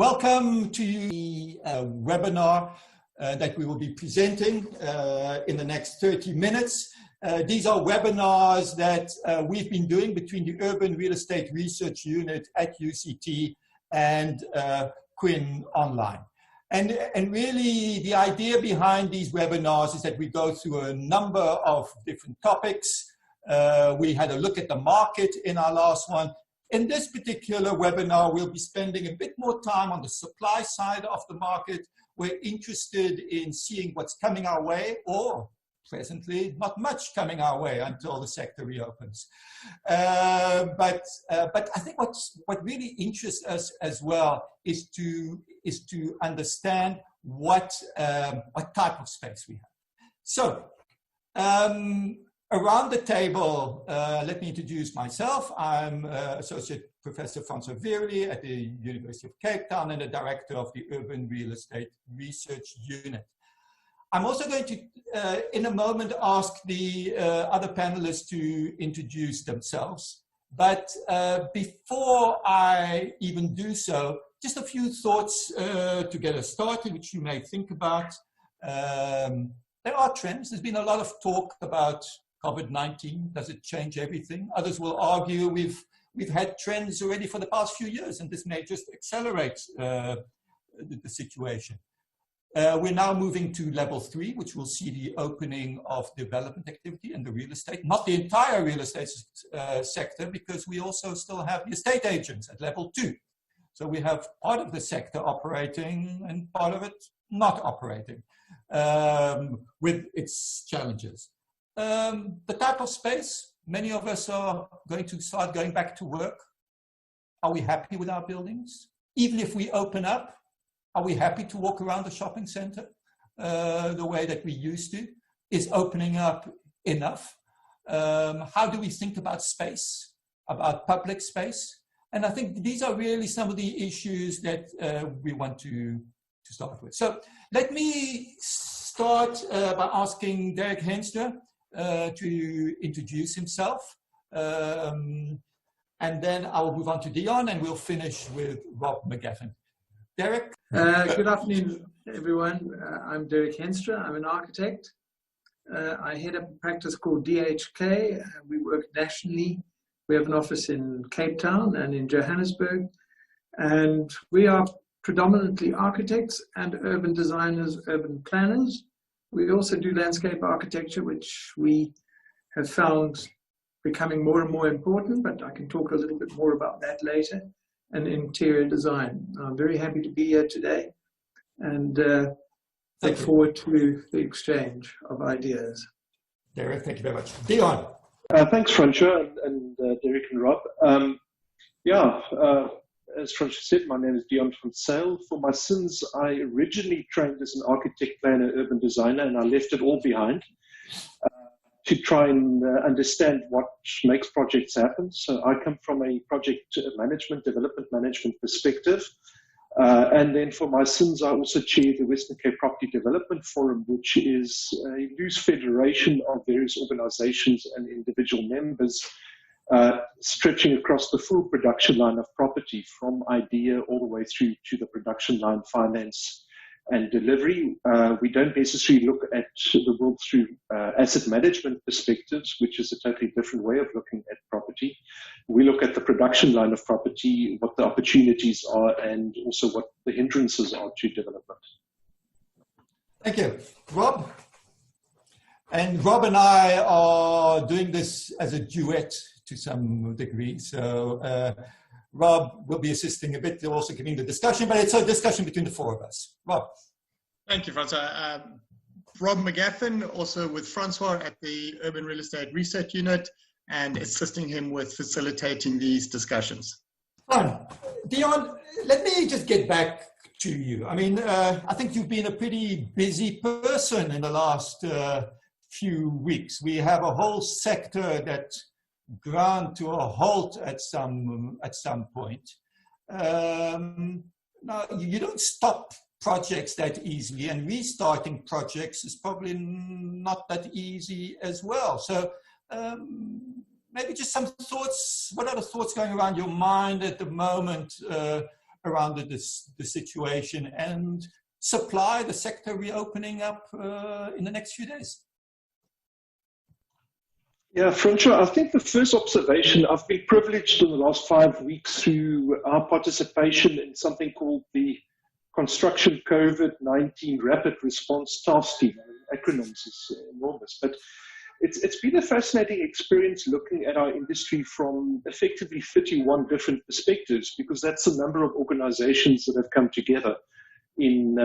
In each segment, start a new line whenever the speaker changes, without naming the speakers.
Welcome to the webinar that we will be presenting in the next 30 minutes. These are webinars that we've been doing between the Urban Real Estate Research Unit at UCT and Quinn Online. And really the idea behind these webinars is that we go through a number of different topics. We had a look at the market in our last one. In this particular webinar, we'll be spending a bit more time on the supply side of the market. We're interested in seeing what's coming our way, or presently not much coming our way until the sector reopens. But I think what really interests us as well is to understand what type of space we have. So around the table, let me introduce myself. I'm Associate Professor François Viruly at the University of Cape Town and the Director of the Urban Real Estate Research Unit. I'm also going to, in a moment, ask the other panelists to introduce themselves. But before I even do so, just a few thoughts to get us started, which you may think about. There are trends. There's been a lot of talk about COVID-19, does it change everything? Others will argue we've had trends already for the past few years, and this may just accelerate the situation. We're now moving to level 3, which will see the opening of development activity in the real estate, not the entire real estate sector, because we also still have the estate agents at level 2. So we have part of the sector operating and part of it not operating with its challenges. The type of space, many of us are going to start going back to work. Are we happy with our buildings? Even if we open up, are we happy to walk around the shopping center the way that we used to? Is opening up enough? How do we think about space, about public space? And I think these are really some of the issues that we want to start with. So let me start by asking Derek Henstra to introduce himself. And then I will move on to Deon and we'll finish with Rob McGaffin. Derek?
Good afternoon, everyone. I'm Derek Henstra. I'm an architect. I head up a practice called DHK. We work nationally. We have an office in Cape Town and in Johannesburg. And we are predominantly architects and urban designers, urban planners. We also do landscape architecture, which we have found becoming more and more important, but I can talk a little bit more about that later, and interior design. I'm very happy to be here today and look forward to the exchange of ideas.
Derek, thank you very much. Deon.
Thanks, François and Derek and Rob. As François said, my name is Deon van Zyl. For my sins, I originally trained as an architect, planner, urban designer, and I left it all behind to try and understand what makes projects happen. So I come from a project management, development management perspective. And then for my sins, I also chair the Western Cape Property Development Forum, which is a loose federation of various organizations and individual members stretching across the full production line of property, from idea all the way through to the production line, finance and delivery. We don't necessarily look at the world through asset management perspectives, which is a totally different way of looking at property. We look at the production line of property, what the opportunities are, and also what the hindrances are to development.
Thank you. Rob? And Rob and I are doing this as a duet to some degree. So Rob will be assisting a bit, also giving the discussion, but it's a discussion between the four of us. Rob.
Thank you, François. Rob McGaffin, also with François at the Urban Real Estate Research Unit, and assisting him with facilitating these discussions.
Fine. Deon, let me just get back to you. I mean, I think you've been a pretty busy person in the last few weeks. We have a whole sector that ground to a halt at some point. Now, you don't stop projects that easily, and restarting projects is probably not that easy as well. So maybe just some thoughts. What are the thoughts going around your mind at the moment around the situation and supply the sector reopening up in the next few days?
Yeah, François, I think the first observation, I've been privileged in the last 5 weeks through our participation in something called the Construction COVID-19 Rapid Response Task Team. Acronyms is enormous, but it's been a fascinating experience looking at our industry from effectively 31 different perspectives, because that's the number of organizations that have come together in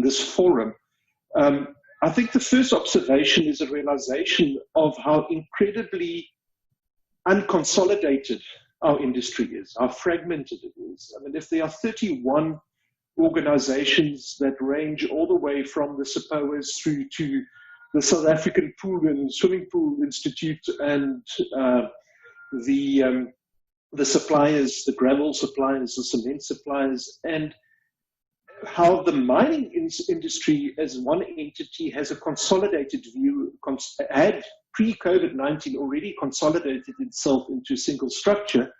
this forum. I think the first observation is a realization of how incredibly unconsolidated our industry is, how fragmented it is. I mean, if there are 31 organizations that range all the way from the SAPOAs through to the South African Pool and Swimming Pool Institute and the suppliers, the gravel suppliers, the cement suppliers, and how the mining industry as one entity has a consolidated view, had pre-COVID-19 already consolidated itself into a single structure,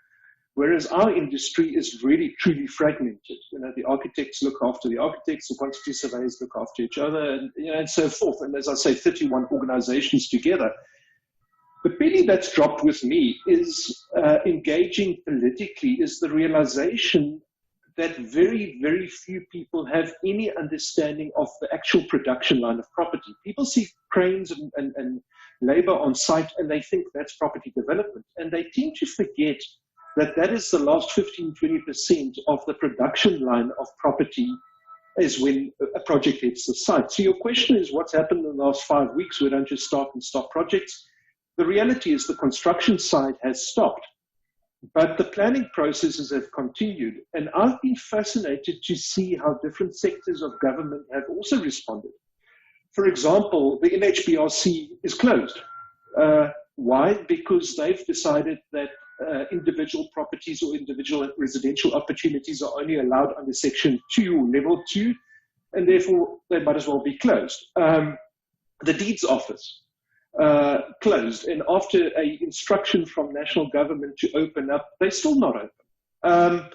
whereas our industry is really truly fragmented. You know, the architects look after the architects, the quantity surveyors look after each other, and, you know, and so forth. And as I say, 31 organizations together. The penny that's dropped with me is engaging politically is the realization that very, very few people have any understanding of the actual production line of property. People see cranes and labor on site and they think that's property development. And they tend to forget that that is the last 15–20% of the production line of property is when a project hits the site. So your question is, what's happened in the last 5 weeks? We don't just start and stop projects. The reality is the construction side has stopped, but the planning processes have continued. And I've been fascinated to see how different sectors of government have also responded. For example, the NHBRC is closed. Why? Because they've decided that individual properties or individual residential opportunities are only allowed under Section 2 or Level 2, and therefore they might as well be closed. The Deeds Office closed, and after an instruction from national government to open up, they're still not open.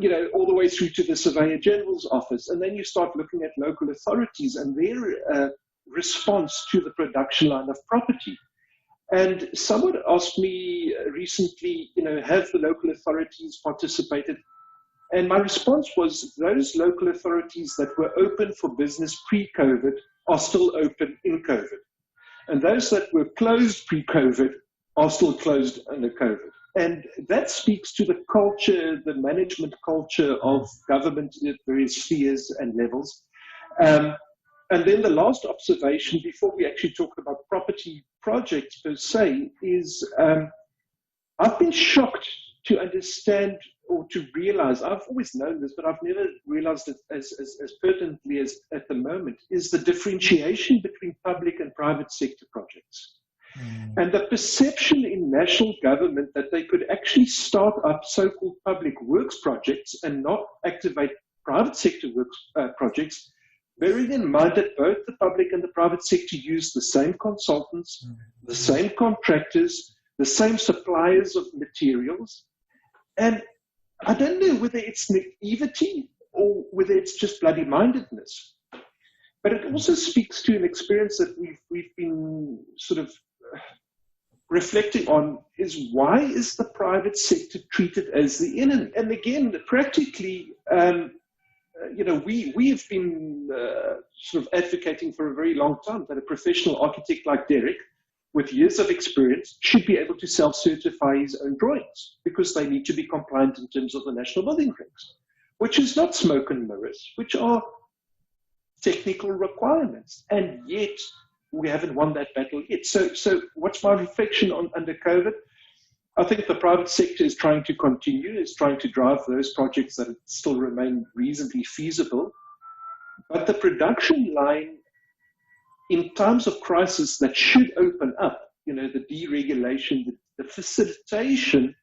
You know, all the way through to the Surveyor General's office, and then you start looking at local authorities and their response to the production line of property. And someone asked me recently, you know, have the local authorities participated? And my response was, those local authorities that were open for business pre-COVID are still open in COVID. And those that were closed pre-COVID are still closed under COVID. And that speaks to the culture, the management culture of government at various spheres and levels. And then the last observation, before we actually talk about property projects per se, is I've been shocked to understand or to realize, I've always known this, but I've never realized it as pertinently as at the moment, is the differentiation between public and private sector projects. And the perception in national government that they could actually start up so-called public works projects and not activate private sector works projects, bearing in mind that both the public and the private sector use the same consultants, the same contractors, the same suppliers of materials. And I don't know whether it's naivety or whether it's just bloody mindedness, but it also speaks to an experience that we've been sort of reflecting on, is why is the private sector treated as the enemy? And again, practically, you know, we have been sort of advocating for a very long time that a professional architect like Derek, with years of experience, should be able to self-certify his own drawings because they need to be compliant in terms of the national building regs, which is not smoke and mirrors, which are technical requirements. And yet we haven't won that battle yet. So what's my reflection on under COVID? I think the private sector is trying to continue, is trying to drive those projects that still remain reasonably feasible. But the production line in times of crisis that should open up, you know, the deregulation, the facilitation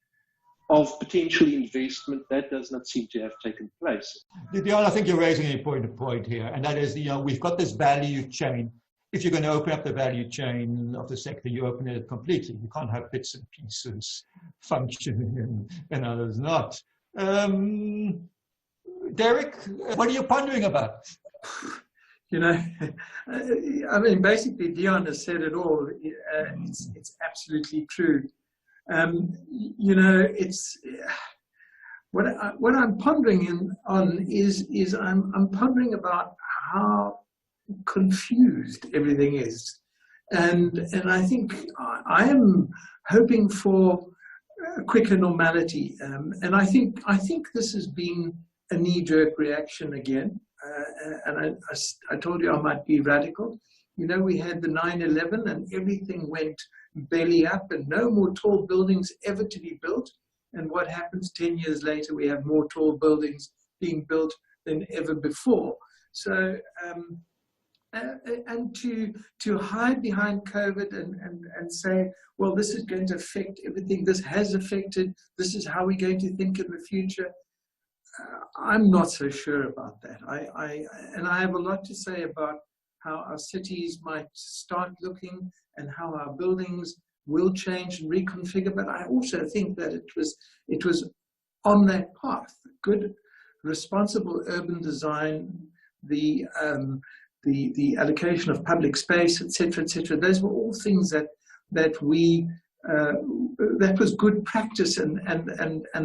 of potential investment, that does not seem to have taken place.
Deon, I think you're raising an important point here, and that is, you know, we've got this value chain. If you're going to open up the value chain of the sector, you open it completely. You can't have bits and pieces functioning and others not. Derek, what are you pondering about?
You know, I mean, basically, Deon has said it all. It's absolutely true. You know, it's what I'm pondering on is I'm pondering about how confused everything is, and I think I am hoping for a quicker normality, and I think this has been a knee-jerk reaction again. And I told you I might be radical. You know, we had the 9/11 and everything went belly up and no more tall buildings ever to be built. And what happens 10 years later, we have more tall buildings being built than ever before. So, and to hide behind COVID and say, well, this is going to affect everything, this has affected, this is how we're going to think in the future. I'm not so sure about that. And I have a lot to say about how our cities might start looking and how our buildings will change and reconfigure. But I also think that it was on that path. Good, responsible urban design, the allocation of public space, etc., etc. Those were all things that was good practice and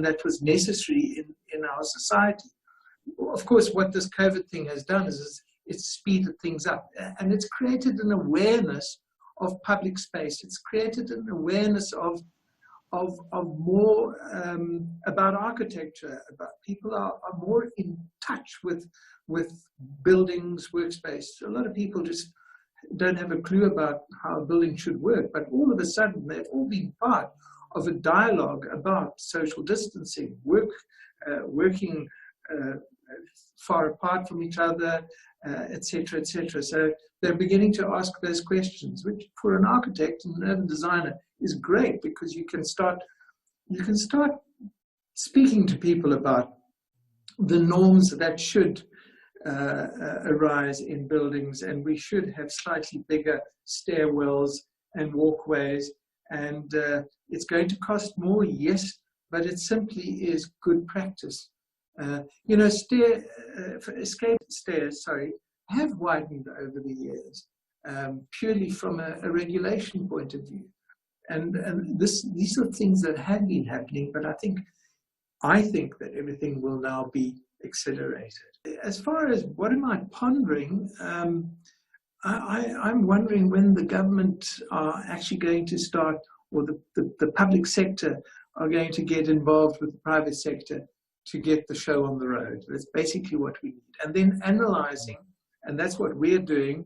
that was necessary in our society. Of course, what this COVID thing has done is it's speeded things up, and it's created an awareness of public space. It's created an awareness of more about architecture. About people are more in touch with buildings, workspace. A lot of people just don't have a clue about how a building should work, but all of a sudden they've all been part of a dialogue about social distancing, working far apart from each other, etc., etc. So they're beginning to ask those questions, which for an architect and an urban designer is great, because you can start speaking to people about the norms that should arise in buildings, and we should have slightly bigger stairwells and walkways, and it's going to cost more, yes, but it simply is good practice. You know, escape stairs, have widened over the years, purely from a regulation point of view, and these are things that have been happening, but I think that everything will now be accelerated. As far as what am I pondering, I'm wondering when the government are actually going to start, or the public sector are going to get involved with the private sector to get the show on the road. That's basically what we need. And then analyzing, and that's what we're doing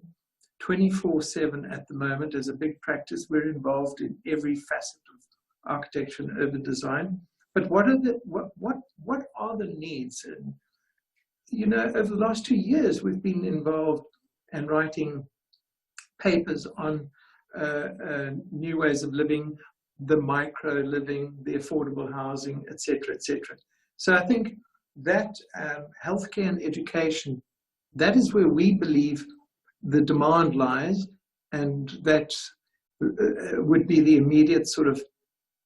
24/7 at the moment as a big practice. We're involved in every facet of architecture and urban design. But what are the needs? And you know, over the last 2 years, we've been involved and writing papers on new ways of living, the micro living, the affordable housing, etc., etc. So I think that healthcare and education, that is where we believe the demand lies, and that would be the immediate sort of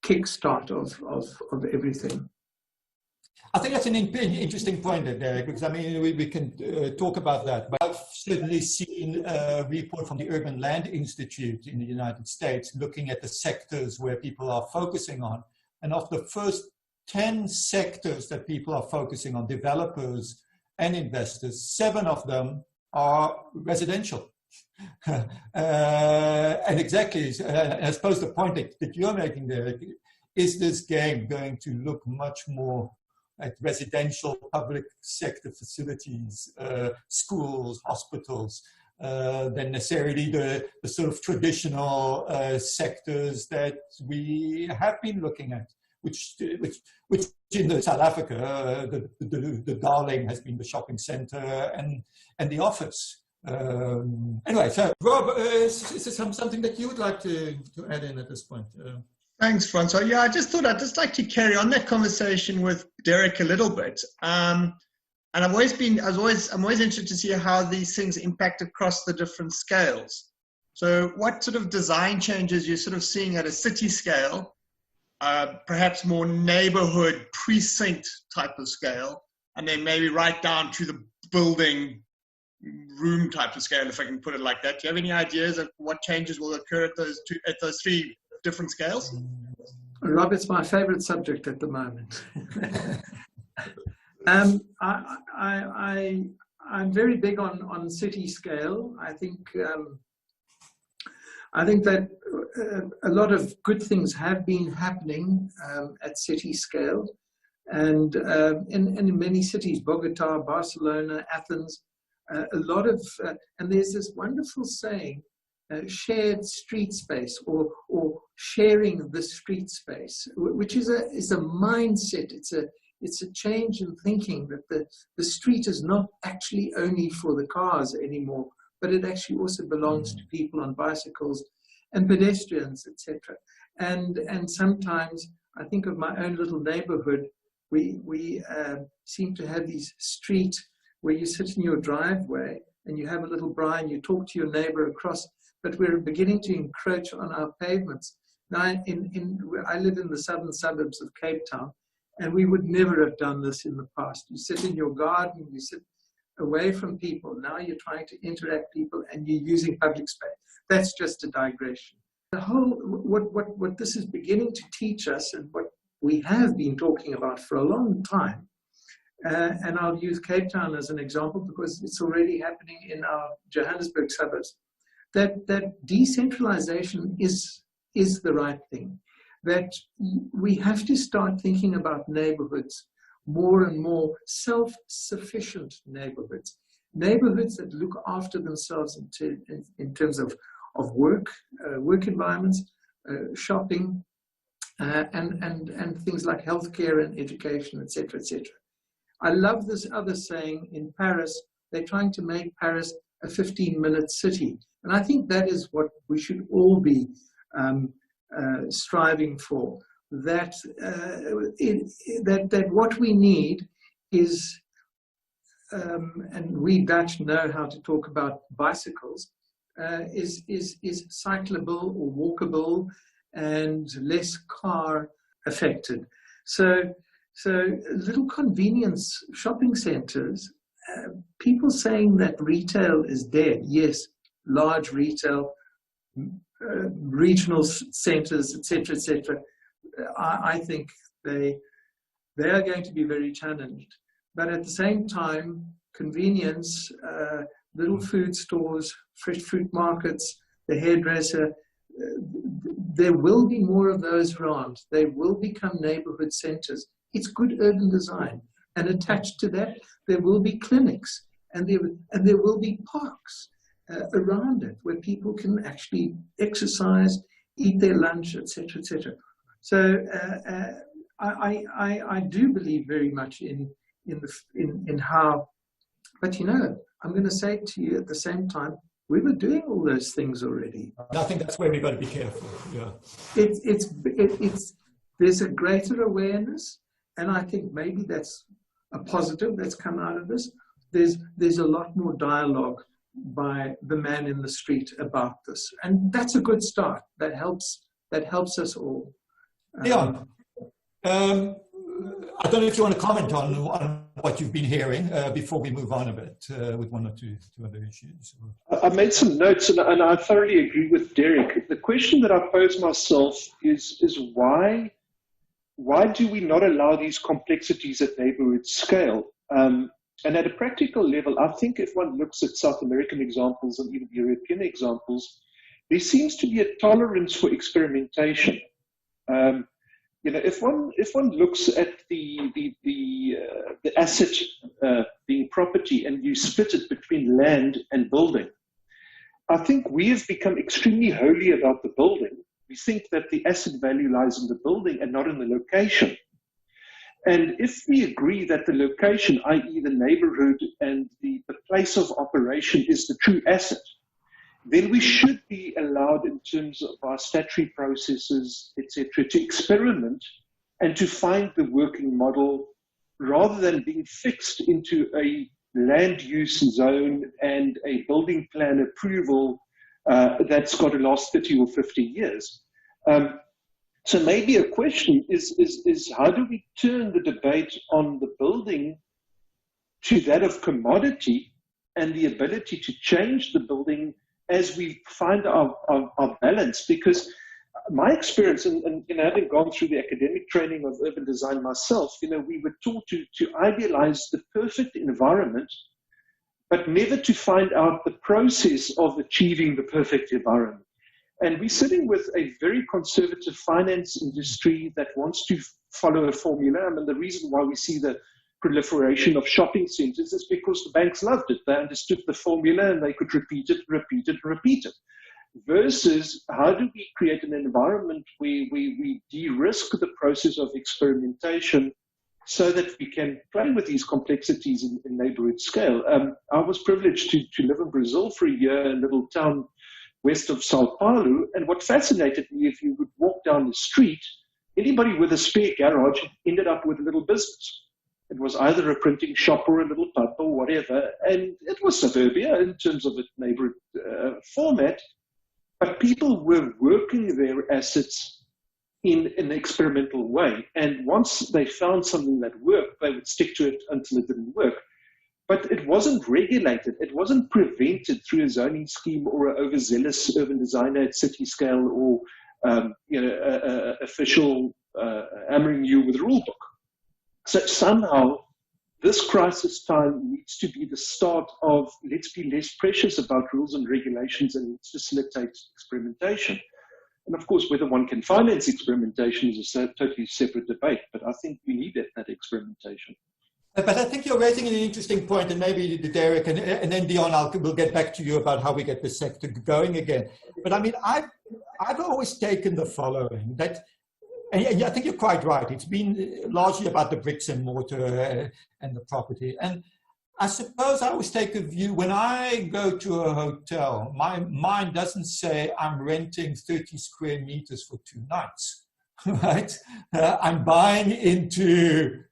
kickstart of everything.
I think that's an interesting point there, Derek, because I mean, we can talk about that. But I've certainly seen a report from the Urban Land Institute in the United States looking at the sectors where people are focusing on. And of the first 10 sectors that people are focusing on, developers and investors, 7 of them are residential. And exactly, I suppose the point that you're making there is this game going to look much more at residential public sector facilities, schools, hospitals, than necessarily the sort of traditional sectors that we have been looking at, which in South Africa, the darling has been the shopping center and the office. Anyway, so Rob, is there something that you would like to add in at this point?
Thanks, François. Yeah, I thought I'd just like to carry on that conversation with Derek a little bit. And I'm always interested to see how these things impact across the different scales. So what sort of design changes you're sort of seeing at a city scale, perhaps more neighborhood precinct type of scale, and then maybe right down to the building room type of scale, if I can put it like that. Do you have any ideas of what changes will occur at those three different scales?
Rob, it's my favorite subject at the moment. I'm very big on city scale. I think that a lot of good things have been happening at city scale, and in many cities, Bogota, Barcelona, Athens, a lot of, and there's this wonderful saying, shared street space, or sharing the street space, which is a mindset. It's a change in thinking that the street is not actually only for the cars anymore, but it actually also belongs to people on bicycles and pedestrians, etc. And sometimes I think of my own little neighborhood. We seem to have these streets where you sit in your driveway and you have a little braai and you talk to your neighbor across, but we're beginning to encroach on our pavements. Now, I live in the southern suburbs of Cape Town, and we would never have done this in the past. You sit in your garden, you sit away from people. Now you're trying to interact with people and you're using public space. That's just a digression. The whole, what this is beginning to teach us, and what we have been talking about for a long time, and I'll use Cape Town as an example because it's already happening in our Johannesburg suburbs, that decentralization is the right thing. That we have to start thinking about neighborhoods more and more self-sufficient neighborhoods that look after themselves in terms of work environments, shopping, and things like healthcare and education, etc., etc. I love this other saying in Paris. They're trying to make Paris a 15-minute city, and I think that is what we should all be striving for. That what we need is, and we Dutch know how to talk about bicycles, is cyclable or walkable and less car affected. So little convenience shopping centers, people saying that retail is dead. Yes, large retail, regional centers, etc., etc. I think they are going to be very challenged. But at the same time, convenience, little food stores, fresh fruit markets, the hairdresser, there will be more of those around. They will become neighborhood centers. It's good urban design. And attached to that, there will be clinics, and there will be parks around it where people can actually exercise, eat their lunch, etc., etc. So I do believe very much in how, but you know, I'm going to say to you at the same time, we were doing all those things already.
I think that's where we've got to be careful. Yeah,
there's a greater awareness, and I think maybe that's a positive that's come out of this. There's a lot more dialogue by the man in the street about this, and that's a good start. That helps us all.
Deon, I don't know if you want to comment on what you've been hearing before we move on a bit with one or two other issues.
I made some notes, and I thoroughly agree with Derek. The question that I pose myself is why do we not allow these complexities at neighborhood scale? And at a practical level, I think if one looks at South American examples and even European examples, there seems to be a tolerance for experimentation. You know, if one looks at the asset being property and you split it between land and building, I think we have become extremely holy about the building. We think that the asset value lies in the building and not in the location. And if we agree that the location, i.e. the neighborhood and the place of operation is the true asset, then we should be allowed in terms of our statutory processes, etc., to experiment and to find the working model rather than being fixed into a land use zone and a building plan approval that's got to last 30 or 50 years. So maybe a question is how do we turn the debate on the building to that of commodity and the ability to change the building as we find our balance? Because my experience, and having gone through the academic training of urban design myself, we were taught to idealize the perfect environment, but never to find out the process of achieving the perfect environment. And we're sitting with a very conservative finance industry that wants to follow a formula. I mean, the reason why we see the proliferation of shopping centers is because the banks loved it. They understood the formula and they could repeat it. Versus how do we create an environment where we de-risk the process of experimentation so that we can play with these complexities in neighborhood scale. I was privileged to live in Brazil for a year, a little town west of Sao Paulo, and what fascinated me, if you would walk down the street, anybody with a spare garage ended up with a little business. It was either a printing shop or a little pub or whatever, and it was suburbia in terms of its neighborhood format, but people were working their assets in an experimental way. And once they found something that worked, they would stick to it until it didn't work. But it wasn't regulated. It wasn't prevented through a zoning scheme or an overzealous urban designer at city scale or official hammering you with a rule book. So somehow this crisis time needs to be the start of let's be less precious about rules and regulations and let's facilitate experimentation. And of course, whether one can finance experimentation is a totally separate debate, but I think we need that experimentation.
But I think you're raising an interesting point, and maybe Derek and then Deon, we'll get back to you about how we get the sector going again. But I mean, I've always taken the following, that, and I think you're quite right, it's been largely about the bricks and mortar and the property. And I suppose I always take a view, when I go to a hotel, my mind doesn't say I'm renting 30 square meters for 2 nights, right? I'm buying into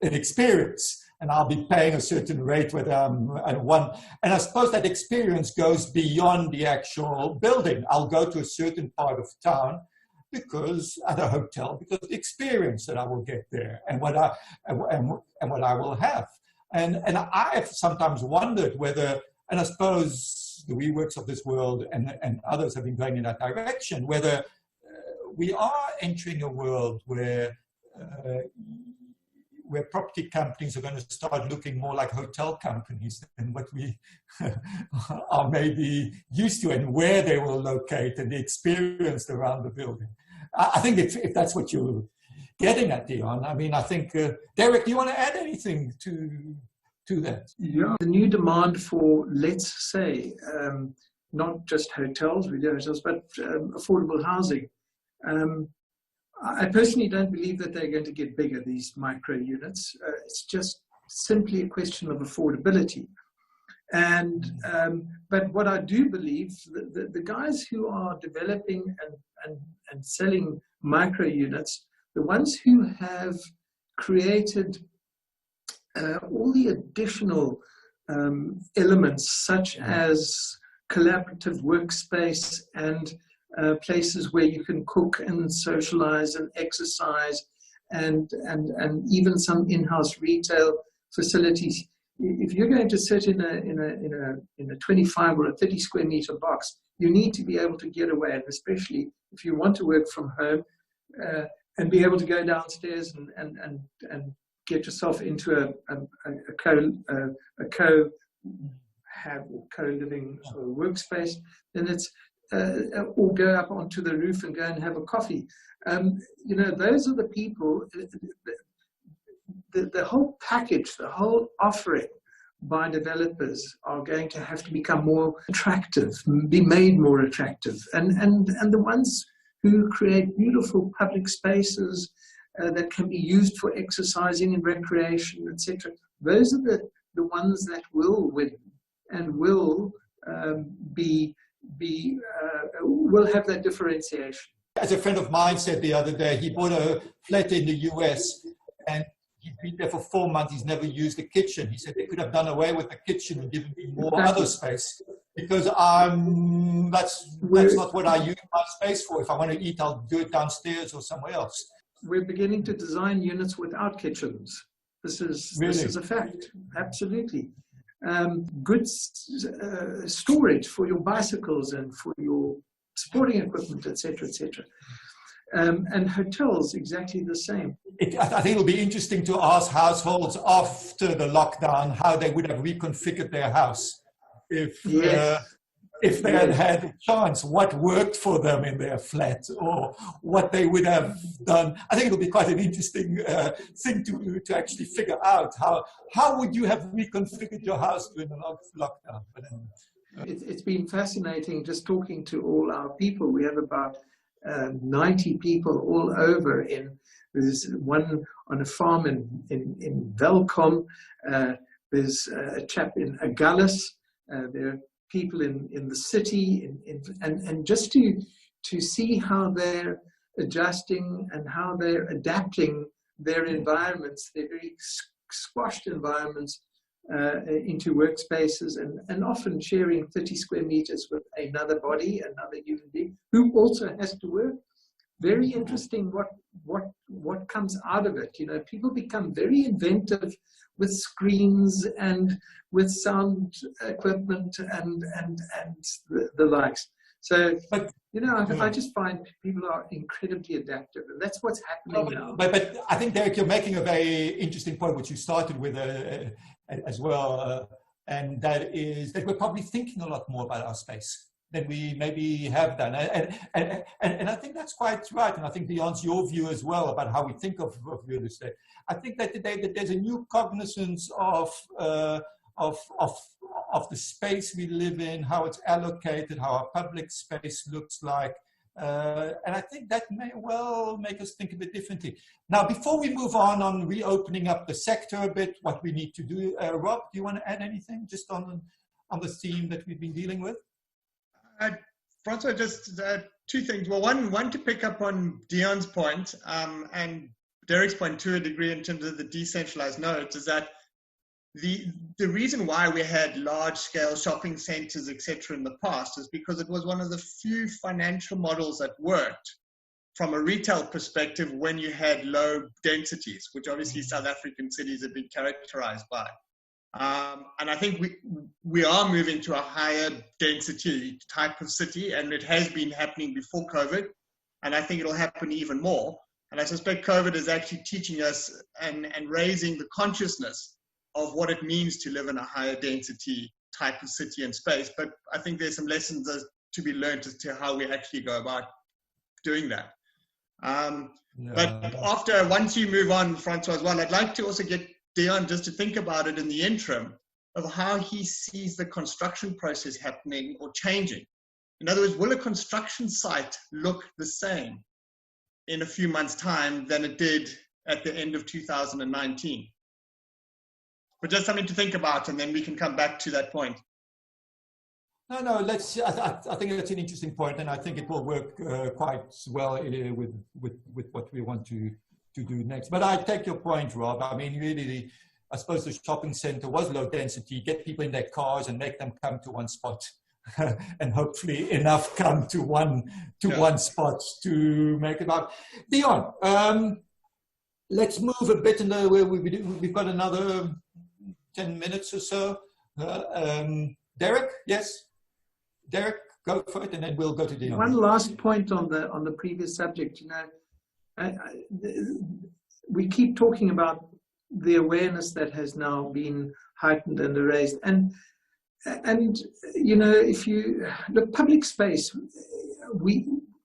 an experience, and I'll be paying a certain rate whether I'm at one. And I suppose that experience goes beyond the actual building. I'll go to a certain part of town because at a hotel, because the experience that I will get there and what I will have. And I have sometimes wondered whether, and I suppose the WeWorks of this world and others have been going in that direction, whether we are entering a world where property companies are going to start looking more like hotel companies than what we are maybe used to, and where they will locate and the experience around the building. I think if that's what you're getting at, Deon, I mean, I think, Derek, do you want to add anything to that?
Yeah, the new demand for, let's say, not just hotels, we do hotels, but affordable housing. I personally don't believe that they're going to get bigger, these micro units. It's just simply a question of affordability. And but what I do believe, the guys who are developing and selling micro units, the ones who have created all the additional elements such as collaborative workspace and places where you can cook and socialize and exercise, and even some in-house retail facilities. If you're going to sit in a 25 or a 30 square meter box, you need to be able to get away, and especially if you want to work from home, and be able to go downstairs and get yourself into a co-living sort of workspace, then it's or go up onto the roof and go and have a coffee. Those are the people, the whole package, the whole offering by developers are going to have to become more attractive, be made more attractive. And the ones who create beautiful public spaces that can be used for exercising and recreation, etc., those are the ones that will win and will will have that differentiation.
As a friend of mine said the other day, he bought a flat in the US and he's been there for 4 months. He's never used the kitchen. He said they could have done away with the kitchen and given me more other space. because that's not what I use my space for. If I want to eat, I'll do it downstairs or somewhere else.
We're beginning to design units without kitchens. This is a fact. Absolutely. Good storage for your bicycles and for your sporting equipment, etc., etc. And hotels, exactly the same.
I think it'll be interesting to ask households after the lockdown how they would have reconfigured their house if they had had a chance, what worked for them in their flat or what they would have done. I think it'll be quite an interesting thing to actually figure out how would you have reconfigured your house during the lockdown.
It's been fascinating just talking to all our people. We have about 90 people all over. There's one on a farm in Welkom. There's a chap in Agulhas. There are people in the city, and just to see how they're adjusting and how they're adapting their environments, their very squashed environments, into workspaces, and often sharing 30 square meters with another body, another human being who also has to work. Very interesting what comes out of it. You know, people become very inventive with screens and with sound equipment and the likes. So, you know, I just find people are incredibly adaptive, and that's what's happening now.
But I think, Derek, you're making a very interesting point, which you started with as well, and that is that we're probably thinking a lot more about our space than we maybe have done. And I think that's quite right. And I think Deon's your view as well about how we think of real estate. I think that today that there's a new cognizance of the space we live in, how it's allocated, how our public space looks like. And I think that may well make us think a bit differently. Now, before we move on reopening up the sector a bit, what we need to do, Rob, do you want to add anything just on the theme that we've been dealing with?
François, just two things. Well, one to pick up on Deon's point and Derek's point to a degree in terms of the decentralized nodes, is that the reason why we had large-scale shopping centers, etc., in the past is because it was one of the few financial models that worked from a retail perspective when you had low densities, which obviously South African cities have been characterized by. And I think we are moving to a higher density type of city, and it has been happening before COVID, and I think it'll happen even more. And I suspect COVID is actually teaching us and raising the consciousness of what it means to live in a higher density type of city and space. But I think there's some lessons to be learned as to how we actually go about doing that. But once you move on, François, as well, I'd like to also get Deon just to think about it in the interim of how he sees the construction process happening or changing. In other words, will a construction site look the same in a few months' time than it did at the end of 2019? But just something to think about, and then we can come back to that point.
No, I think that's an interesting point, and I think it will work quite well with what we want to do next. But I take your point, Rob. I mean, really, I suppose the shopping center was low density, get people in their cars and make them come to one spot. And hopefully enough come to one spot to make it up. Deon, let's move a bit in the way we've got another 10 minutes or so. Derek, yes? Derek, go for it, and then we'll go to Deon.
One last point on the previous subject. You know, we keep talking about the awareness that has now been heightened and raised, and you know, if you look, public space,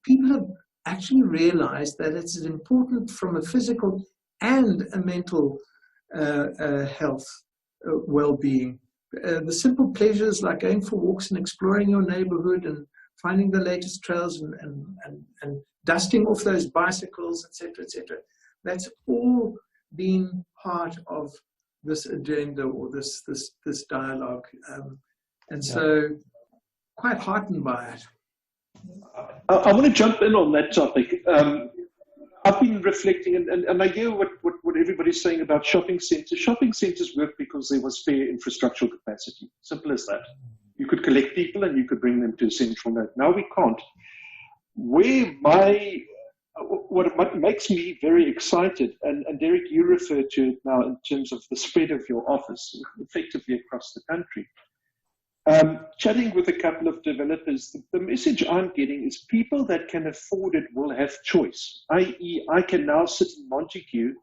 people have actually realized that it's important from a physical and a mental health, well-being. The simple pleasures like going for walks and exploring your neighborhood and finding the latest trails and dusting off those bicycles, etc., etc. That's all been part of this agenda or this dialogue, and so quite heartened by it.
I want to jump in on that topic. I've been reflecting, and I hear what everybody's saying about shopping centers. Shopping centers work because there was fair infrastructural capacity. Simple as that. You could collect people and you could bring them to a central node. Now we can't. What makes me very excited, and Derek, you refer to it now in terms of the spread of your office effectively across the country. Chatting with a couple of developers, the message I'm getting is people that can afford it will have choice, i.e. I can now sit in Montague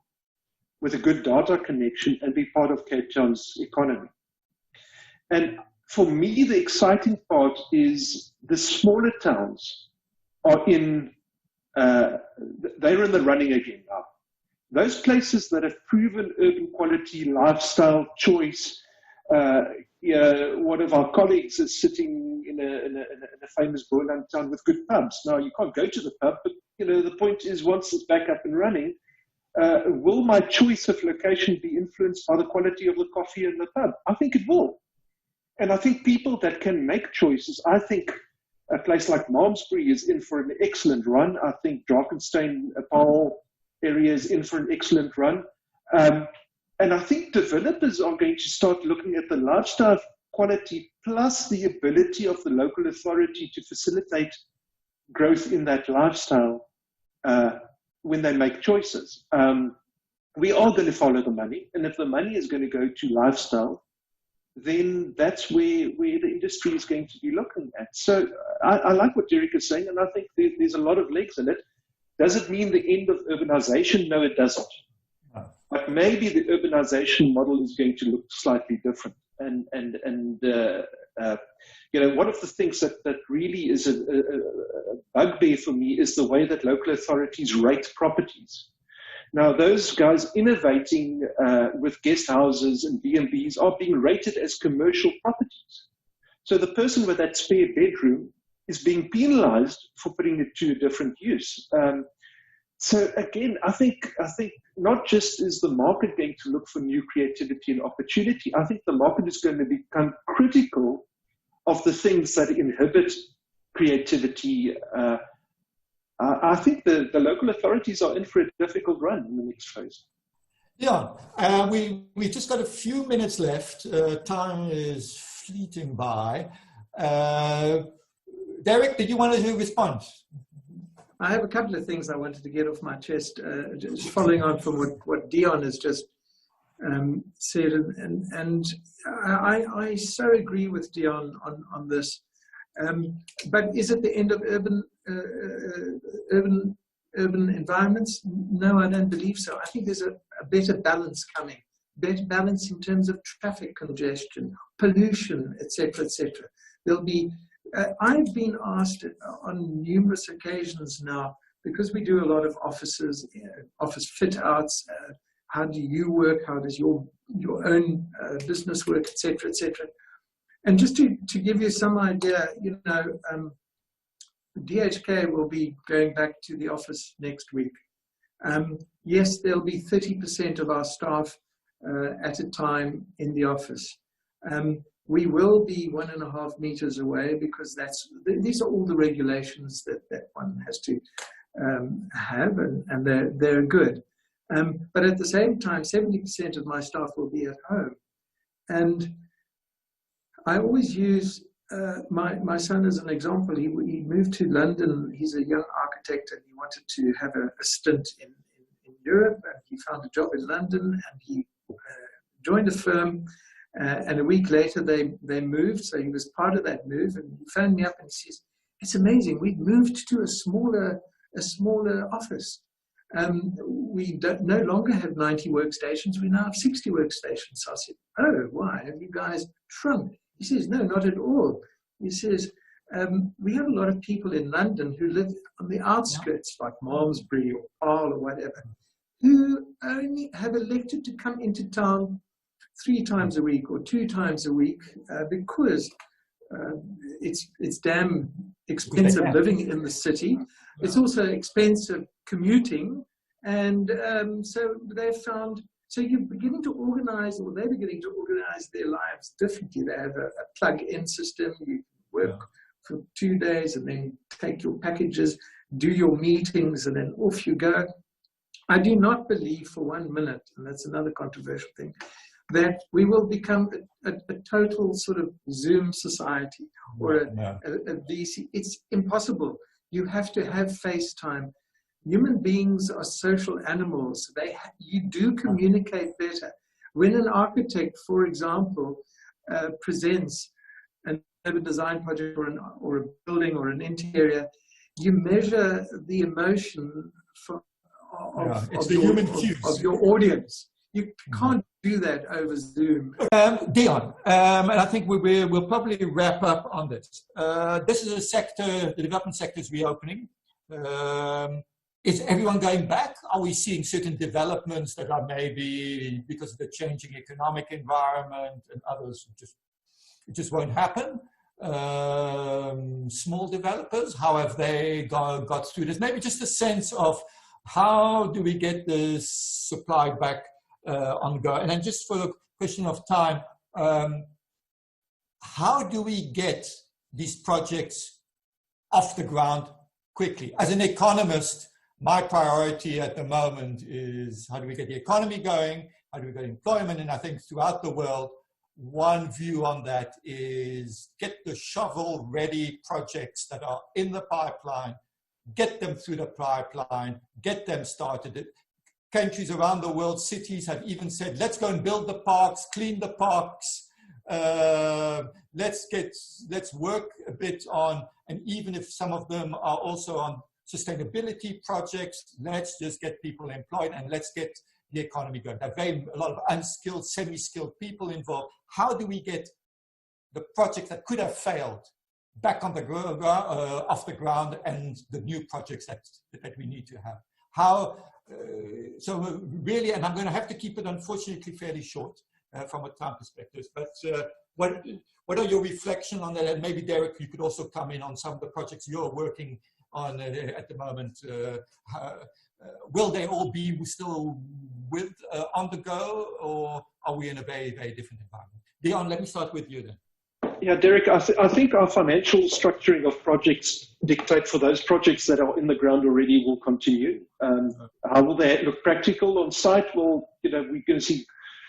with a good data connection and be part of Cape Town's economy. And for me, the exciting part is the smaller towns are they're in the running again now. Those places that have proven urban quality, lifestyle, choice. One of our colleagues is sitting in a famous Boland town with good pubs. Now, you can't go to the pub, but the point is, once it's back up and running, will my choice of location be influenced by the quality of the coffee in the pub? I think it will. And I think people that can make choices, I think a place like Malmesbury is in for an excellent run. I think Drakenstein, Paarl area is in for an excellent run. And I think developers are going to start looking at the lifestyle quality plus the ability of the local authority to facilitate growth in that lifestyle when they make choices. We are going to follow the money. And if the money is going to go to lifestyle, then that's where the industry is going to be looking at. So I like what Derek is saying, and I think there's a lot of legs in it. Does it mean the end of urbanization? No, it doesn't. But maybe the urbanization model is going to look slightly different. And one of the things that really is a bugbear for me is the way that local authorities rate properties. Now, those guys innovating with guest houses and B&Bs are being rated as commercial properties. So the person with that spare bedroom is being penalized for putting it to a different use. So again, I think not just is the market going to look for new creativity and opportunity, I think the market is going to become critical of the things that inhibit creativity. I think the local authorities are in for a difficult run in the next phase.
Yeah, we just got a few minutes left. Time is fleeting by. Derek, did you want to respond?
I have a couple of things I wanted to get off my chest, just following on from what Deon has just said, and I so agree with Deon on this. But is it the end of urban environments? No, I don't believe so. I think there's a better balance coming. Better balance in terms of traffic congestion, pollution, etc., etc. There'll be. I've been asked on numerous occasions now, because we do a lot of offices, office fit outs. How do you work? How does your own business work, etc., etc. And just to give you some idea, DHK will be going back to the office next week. Yes, there'll be 30% of our staff at a time in the office. We will be 1.5 meters away, because these are all the regulations that one has to have, and they're good. But at the same time, 70% of my staff will be at home. And I always use my son as an example. He moved to London. He's a young architect, and he wanted to have a stint in Europe, and he found a job in London, and he joined a firm. And a week later, they moved, so he was part of that move. And he phoned me up and he says, "It's amazing. We've moved to a smaller office. We no longer have 90 workstations. We now have 60 workstations." So I said, "Oh, why? Have you guys shrunk?" He says, "No, not at all." He says, "We have a lot of people in London who live on the outskirts, like Malmesbury or Paarl or whatever, who only have elected to come into town 3 times a week or 2 times a week because it's damn expensive living in the city. It's also expensive commuting, and so they've found. So you're beginning to organize, or they're beginning to organize their lives differently. They have a plug-in system. You work for 2 days and then take your packages, do your meetings, and then off you go. I do not believe for 1 minute, and that's another controversial thing, that we will become a total sort of Zoom society or a VC. It's impossible. You have to have FaceTime. Human beings are social animals. You do communicate better. When an architect, for example, presents an urban design project or a building or an interior, you measure the emotion of your audience. You can't do that over Zoom.
Deon, and I think we'll probably wrap up on this. This is a sector, the development sector is reopening. Is everyone going back? Are we seeing certain developments that are maybe because of the changing economic environment and others it just won't happen? Small developers, how have they got through this? Maybe just a sense of how do we get this supply back on the go? And then just for the question of time, how do we get these projects off the ground quickly? As an economist, my priority at the moment is how do we get the economy going? How do we get employment? And I think throughout the world, one view on that is get the shovel-ready projects that are in the pipeline, get them through the pipeline, get them started. Countries around the world, cities have even said, let's go and build the parks, clean the parks. Let's work a bit on, and even if some of them are also on sustainability projects, let's just get people employed and let's get the economy going. There are a lot of unskilled, semi-skilled people involved. How do we get the projects that could have failed back on the off the ground and the new projects that we need to have? How? So really, and I'm going to have to keep it unfortunately fairly short from a time perspective, but what are your reflections on that? And maybe Derek, you could also come in on some of the projects you're working on at the moment. Will they all be still on the go, or are we in a very, very different environment? Deon, let me start with you then.
Yeah, Derek, I think our financial structuring of projects dictate for those projects that are in the ground already will continue. How will they look practical on site? Well, we're going to see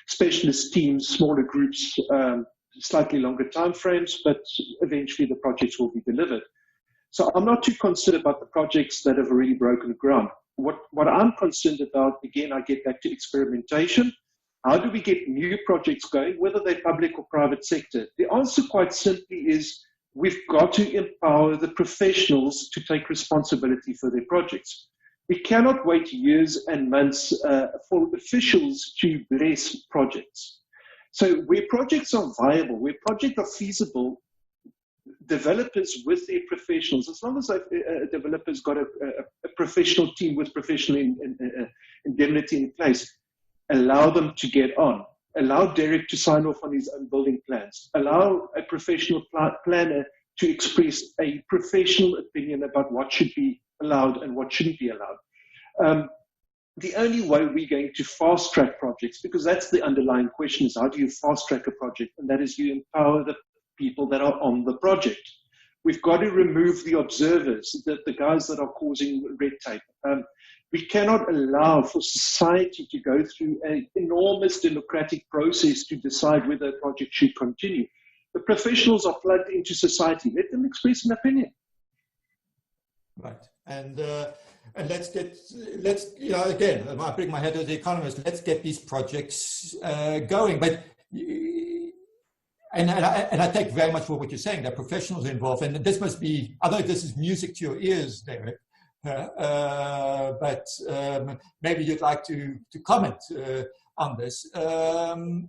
specialist teams, smaller groups, slightly longer timeframes, but eventually the projects will be delivered. So I'm not too concerned about the projects that have already broken ground. What I'm concerned about, again, I get back to experimentation. How do we get new projects going, whether they're public or private sector? The answer quite simply is we've got to empower the professionals to take responsibility for their projects. We cannot wait years and months for officials to bless projects. So where projects are viable, where projects are feasible, developers with their professionals, as long as a developer's got a professional team with professional indemnity in place, allow them to get on. Allow Derek to sign off on his own building plans. Allow a professional planner to express a professional opinion about what should be allowed and what shouldn't be allowed. The only way we're going to fast track projects, because that's the underlying question, is how do you fast track a project? And that is you empower the people that are on the project. We've got to remove the observers, the guys that are causing red tape. We cannot allow for society to go through an enormous democratic process to decide whether a project should continue. The professionals are plugged into society. Let them express an opinion.
Right. And let's again, I bring my head as the economist, let's get these projects going. But and I take very much for what you're saying. There are professionals involved, and this must be, I don't know if this is music to your ears, Derek, but maybe you'd like to comment on this.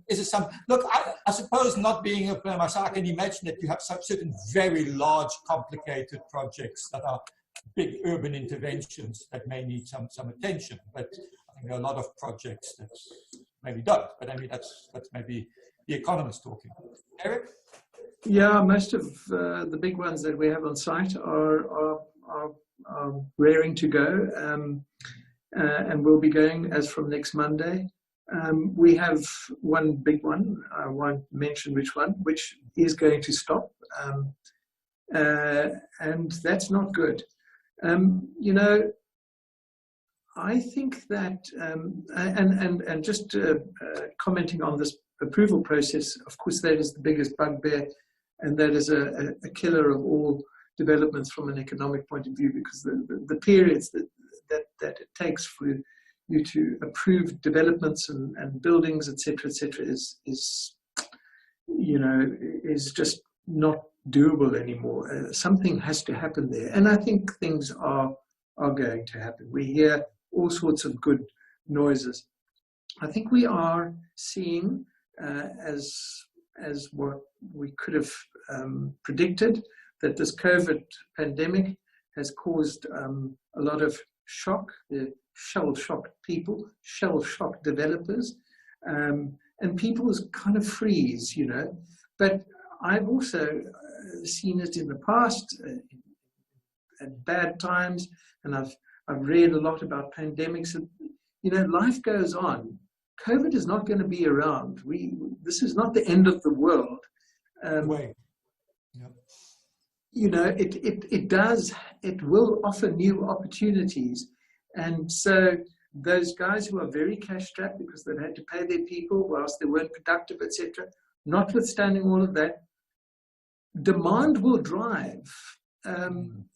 Is it some, look, I suppose not being a planner myself, I can imagine that you have some certain very large, complicated projects that are big urban interventions that may need some attention, but I think there are a lot of projects that maybe don't, but I mean, that's maybe the economist talking. Eric?
Yeah, most of the big ones that we have on site are raring to go, and will be going as from next Monday. We have one big one, I won't mention which one, which is going to stop, and that's not good. I think that, and just commenting on this approval process, of course, that is the biggest bugbear, and that is a killer of all developments from an economic point of view, because the periods that it takes for you to approve developments and buildings, etc., is just not doable anymore. Something has to happen there, and I think things are going to happen. We hear all sorts of good noises. I think we are seeing, as what we could have predicted, that this COVID pandemic has caused a lot of shock, shell-shocked people, shell-shocked developers, and people's kind of freeze, But I've also seen it in the past at bad times, and I've read a lot about pandemics. And, life goes on. COVID is not going to be around. This is not the end of the world. It will offer new opportunities. And so those guys who are very cash strapped because they've had to pay their people whilst they weren't productive, etc., notwithstanding all of that, demand will drive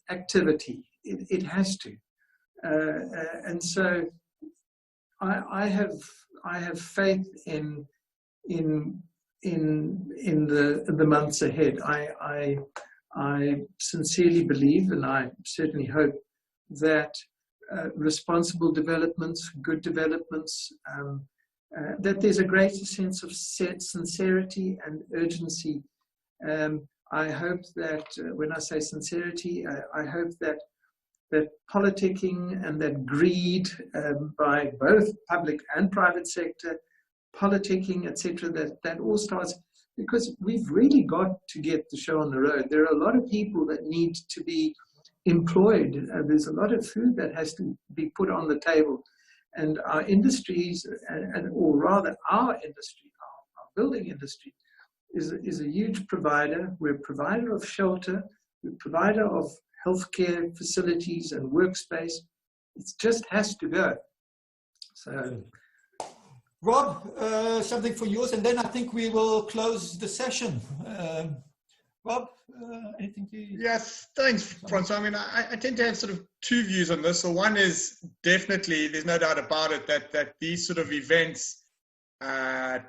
activity. It has to. And so I have faith in the months ahead. I sincerely believe, and I certainly hope, that responsible developments, good developments, that there's a greater sense of sincerity and urgency. I hope that when I say sincerity, I hope that politicking and that greed by both public and private sector, politicking, etc., that all starts, because we've really got to get the show on the road. There are a lot of people that need to be employed. There's a lot of food that has to be put on the table. And our industries, or rather our industry, our building industry, is a huge provider. We're a provider of shelter, we're a provider of healthcare facilities and workspace. It just has to go. So,
Rob, something for yours, and then I think we will close the session. Rob, anything to you?
Yes, thanks, François. I mean, I tend to have sort of two views on this. So one is definitely, there's no doubt about it, that these sort of events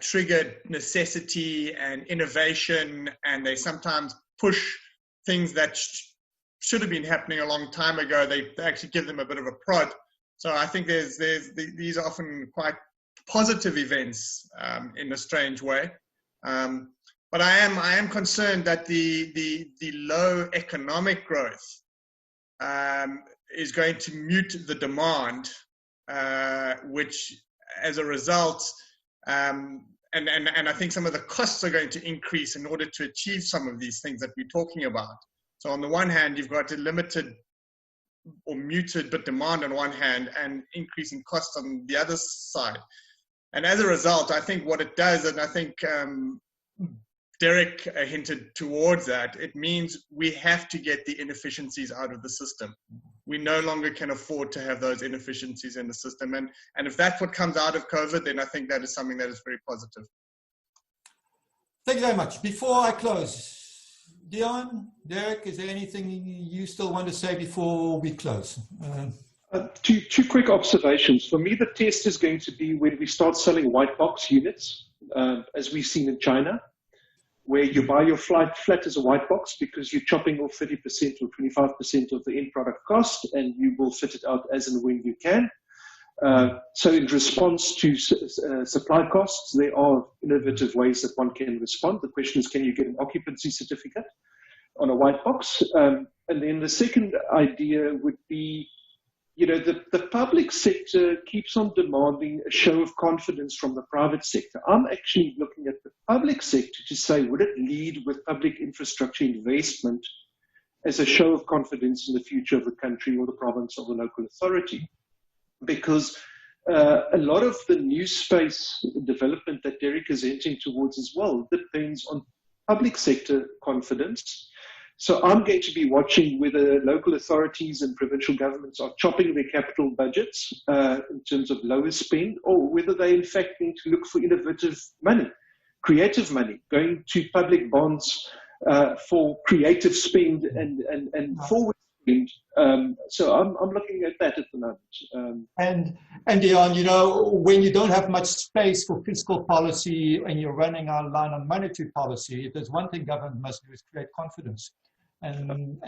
triggered necessity and innovation, and they sometimes push things that should have been happening a long time ago. They actually give them a bit of a prod. So I think these are often quite positive events in a strange way. But I am concerned that the low economic growth is going to mute the demand, which as a result, and I think some of the costs are going to increase in order to achieve some of these things that we're talking about. So on the one hand, you've got a limited or muted but demand on one hand, and increasing costs on the other side. And as a result, I think what it does, and I think Derek hinted towards that, it means we have to get the inefficiencies out of the system. We no longer can afford to have those inefficiencies in the system. And if that's what comes out of COVID, then I think that is something that is very positive.
Thank you very much. Before I close, Deon, Derek, is there anything you still want to say before we close?
Two quick observations. For me, the test is going to be when we start selling white box units, as we've seen in China, where you buy your flat as a white box because you're chopping off 30% or 25% of the end product cost, and you will fit it out as and when you can. So in response to supply costs, there are innovative ways that one can respond. The question is, can you get an occupancy certificate on a white box? And then the second idea would be, the public sector keeps on demanding a show of confidence from the private sector. I'm actually looking at the public sector to say, would it lead with public infrastructure investment as a show of confidence in the future of the country or the province or the local authority? Because a lot of the new space development that Derek is hinting towards as well depends on public sector confidence. So I'm going to be watching whether local authorities and provincial governments are chopping their capital budgets in terms of lower spend, or whether they in fact need to look for innovative money. creative money, going to public bonds for creative spend and forward spend. So I'm looking at that at the moment.
And Deon, you know, when you don't have much space for fiscal policy and you're running our line on monetary policy, there's one thing government must do is create confidence. And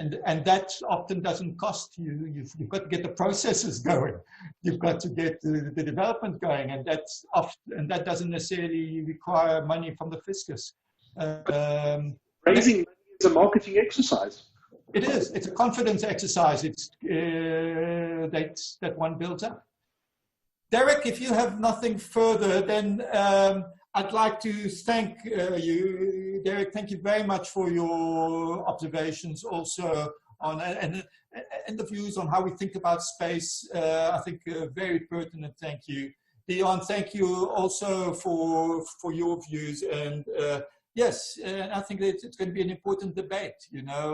that often doesn't cost you. You've got to get the processes going. You've got to get the development going, and that doesn't necessarily require money from the fiscus.
Raising money is a marketing exercise.
It is. It's a confidence exercise. It's that one builds up. Derek, if you have nothing further, then I'd like to thank you, Derek. Thank you very much for your observations also on and the views on how we think about space. I think very pertinent. Thank you, Deon. Thank you also for your views. And yes, I think that it's going to be an important debate. You know,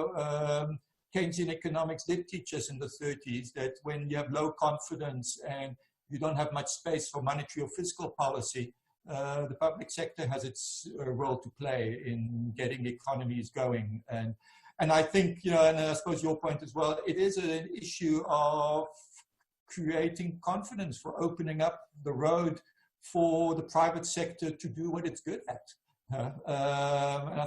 Keynesian economics did teach us in the 30s that when you have low confidence and you don't have much space for monetary or fiscal policy, the public sector has its role to play in getting the economies going. And I think, you know, and I suppose your point as well, it is an issue of creating confidence, for opening up the road for the private sector to do what it's good at. And I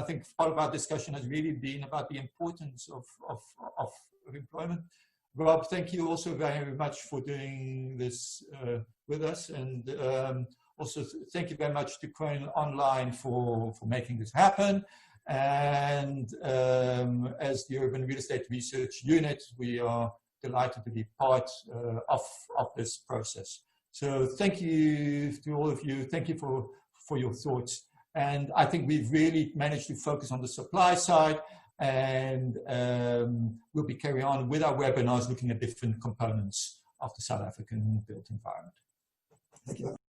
think part of our discussion has really been about the importance of employment. Rob, thank you also very much for doing this with us, and also thank you very much to Crane Online for making this happen. And as the Urban Real Estate Research Unit, we are delighted to be part of this process. So thank you to all of you. Thank you for your thoughts. And I think we've really managed to focus on the supply side, and we'll be carrying on with our webinars looking at different components of the South African built environment. Thank you.